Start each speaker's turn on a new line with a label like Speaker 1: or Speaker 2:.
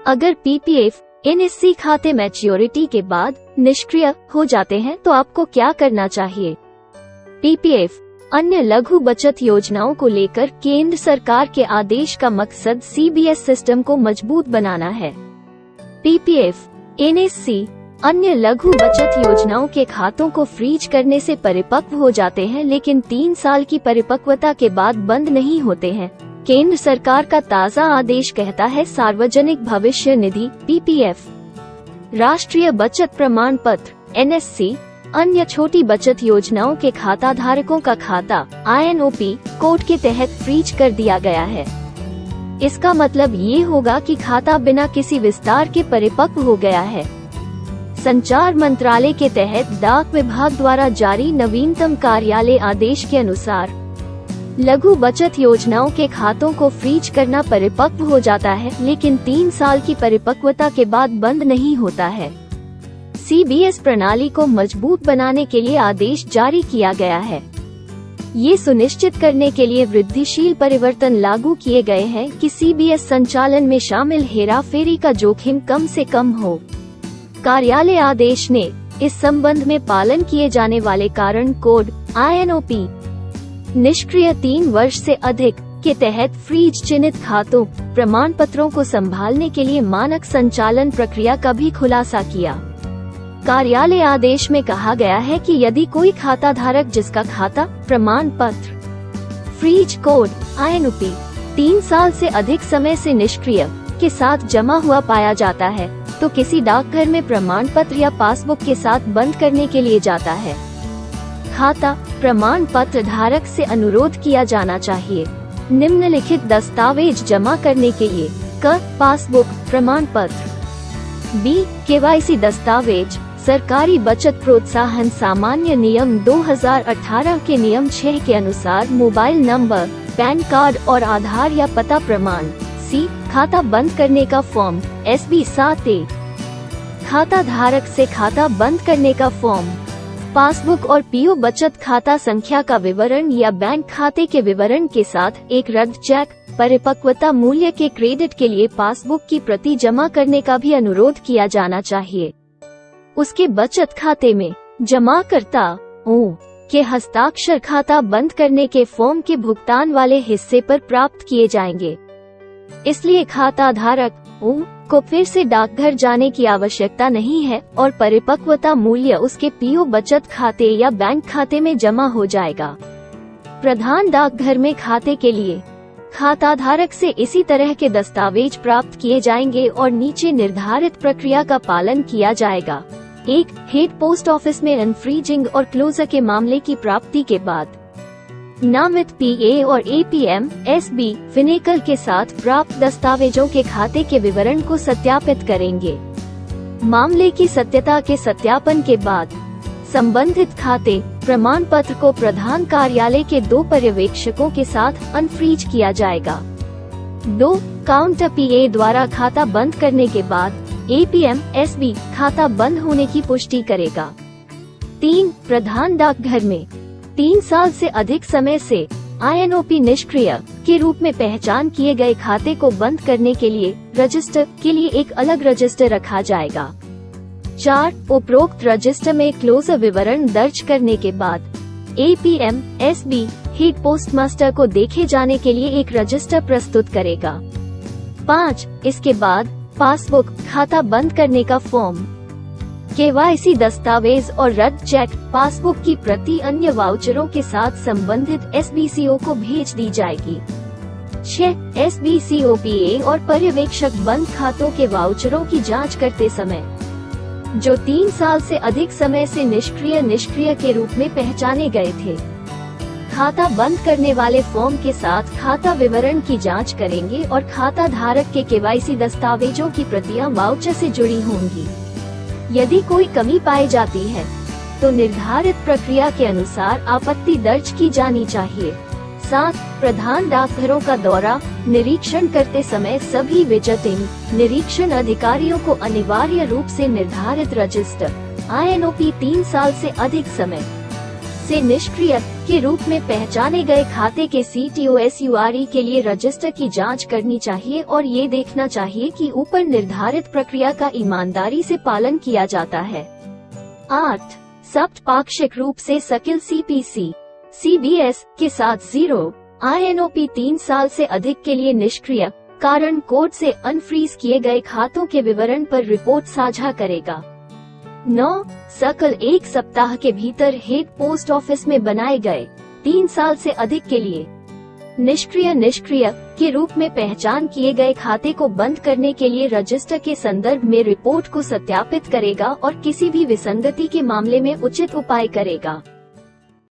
Speaker 1: अगर PPF NSC खाते maturity के बाद निष्क्रिय हो जाते हैं तो आपको क्या करना चाहिए? पीपीएफ अन्य लघु बचत योजनाओं को लेकर केंद्र सरकार के आदेश का मकसद सीबीएस सिस्टम को मजबूत बनाना है। पीपीएफ एनएससी अन्य लघु बचत योजनाओं के खातों को फ्रीज करने से परिपक्व हो जाते हैं, लेकिन 3 साल की परिपक्वता के बाद बंद नहीं होते हैं। केंद्र सरकार का ताज़ा आदेश कहता है सार्वजनिक भविष्य निधि पीपीएफ, राष्ट्रीय बचत प्रमाण पत्र एनएससी, अन्य छोटी बचत योजनाओं के खाता धारकों का खाता आईएनओपी कोड के तहत फ्रीज कर दिया गया है। इसका मतलब ये होगा कि खाता बिना किसी विस्तार के परिपक्व हो गया है। संचार मंत्रालय के तहत डाक विभाग द्वारा जारी नवीनतम कार्यालय आदेश के अनुसार लघु बचत योजनाओं के खातों को फ्रीज करना परिपक्व हो जाता है, लेकिन 3 साल की परिपक्वता के बाद बंद नहीं होता है। सीबीएस प्रणाली को मजबूत बनाने के लिए आदेश जारी किया गया है। ये सुनिश्चित करने के लिए वृद्धिशील परिवर्तन लागू किए गए हैं कि सीबीएस संचालन में शामिल हेराफेरी का जोखिम कम से कम हो। कार्यालय आदेश ने इस संबंध में पालन किए जाने वाले कारण कोड आईएनओपी निष्क्रिय 3 वर्ष से अधिक के तहत फ्रीज चिन्हित खातों प्रमाण पत्रों को संभालने के लिए मानक संचालन प्रक्रिया का भी खुलासा किया। कार्यालय आदेश में कहा गया है कि यदि कोई खाता धारक जिसका खाता प्रमाण पत्र फ्रीज कोड आईएनओपी 3 साल से अधिक समय से निष्क्रिय के साथ जमा हुआ पाया जाता है, तो किसी डाकघर में प्रमाण पत्र या पासबुक के साथ बंद करने के लिए जाता है। खाता प्रमाण पत्र धारक से अनुरोध किया जाना चाहिए। निम्नलिखित दस्तावेज जमा करने के लिए: क पासबुक प्रमाण पत्र, बी केवाईसी दस्तावेज, सरकारी बचत प्रोत्साहन सामान्य नियम 2018 के नियम 6 के अनुसार मोबाइल नंबर, पैन कार्ड और आधार या पता प्रमाण, सी खाता बंद करने का फॉर्म SB 7A, खाता धारक से खाता बंद करने का फॉर्म, पासबुक और पीओ बचत खाता संख्या का विवरण या बैंक खाते के विवरण के साथ एक रद्द चेक, परिपक्वता मूल्य के क्रेडिट के लिए पासबुक की प्रति जमा करने का भी अनुरोध किया जाना चाहिए। उसके बचत खाते में जमाकर्ता के हस्ताक्षर खाता बंद करने के फॉर्म के भुगतान वाले हिस्से पर प्राप्त किए जाएंगे। इसलिए खाता धारक को फिर से डाकघर जाने की आवश्यकता नहीं है और परिपक्वता मूल्य उसके पीओ बचत खाते या बैंक खाते में जमा हो जाएगा। प्रधान डाकघर में खाते के लिए खाता धारक से इसी तरह के दस्तावेज प्राप्त किए जाएंगे और नीचे निर्धारित प्रक्रिया का पालन किया जाएगा। 1. हेड पोस्ट ऑफिस में अनफ्रीजिंग और क्लोजर के मामले की प्राप्ति के बाद नामित पीए और एपीएम एसबी फिनेकल के साथ प्राप्त दस्तावेजों के खाते के विवरण को सत्यापित करेंगे। मामले की सत्यता के सत्यापन के बाद संबंधित खाते प्रमाण पत्र को प्रधान कार्यालय के 2 पर्यवेक्षकों के साथ अनफ्रीज किया जाएगा। 2. काउंटर पीए द्वारा खाता बंद करने के बाद एपीएम एसबी खाता बंद होने की पुष्टि करेगा। 3. प्रधान डाकघर में 3 साल से अधिक समय से आईएनओपी निष्क्रिय के रूप में पहचान किए गए खाते को बंद करने के लिए रजिस्टर के लिए एक अलग रजिस्टर रखा जाएगा। 4. उपरोक्त रजिस्टर में क्लोजर विवरण दर्ज करने के बाद एपीएम एसबी हेड पोस्टमास्टर को देखे जाने के लिए एक रजिस्टर प्रस्तुत करेगा। 5. इसके बाद पासबुक खाता बंद करने का फॉर्म, केवाईसी दस्तावेज और रद्द चेक, पासबुक की प्रति अन्य वाउचरों के साथ संबंधित एसबीसीओ को भेज दी जाएगी। 6. एसबीसीओपीए और पर्यवेक्षक बंद खातों के वाउचरों की जांच करते समय जो 3 साल से अधिक समय से निष्क्रिय के रूप में पहचाने गए थे, खाता बंद करने वाले फॉर्म के साथ खाता विवरण की जांच करेंगे और खाता धारक के केवाईसी दस्तावेजों की प्रतियां वाउचर से जुड़ी होंगी। यदि कोई कमी पाई जाती है तो निर्धारित प्रक्रिया के अनुसार आपत्ति दर्ज की जानी चाहिए। 7. प्रधान डाकघरों का दौरा निरीक्षण करते समय सभी विजिटिंग निरीक्षण अधिकारियों को अनिवार्य रूप से निर्धारित रजिस्टर आईएनओपी 3 साल से अधिक समय से निष्क्रिय के रूप में पहचाने गए खाते के CTOSURE के लिए रजिस्टर की जांच करनी चाहिए और ये देखना चाहिए कि ऊपर निर्धारित प्रक्रिया का ईमानदारी से पालन किया जाता है। 8. सप्त पाक्षिक रूप से सकिल CPC CBS के साथ 0 INOP 3 साल से अधिक के लिए निष्क्रिय कारण कोर्ट से अनफ्रीज किए गए खातों के विवरण पर रिपोर्ट साझा करेगा। 9. सकल 1 सप्ताह के भीतर हेड पोस्ट ऑफिस में बनाए गए 3 साल से अधिक के लिए निष्क्रिय के रूप में पहचान किए गए खाते को बंद करने के लिए रजिस्टर के संदर्भ में रिपोर्ट को सत्यापित करेगा और किसी भी विसंगति के मामले में उचित उपाय करेगा।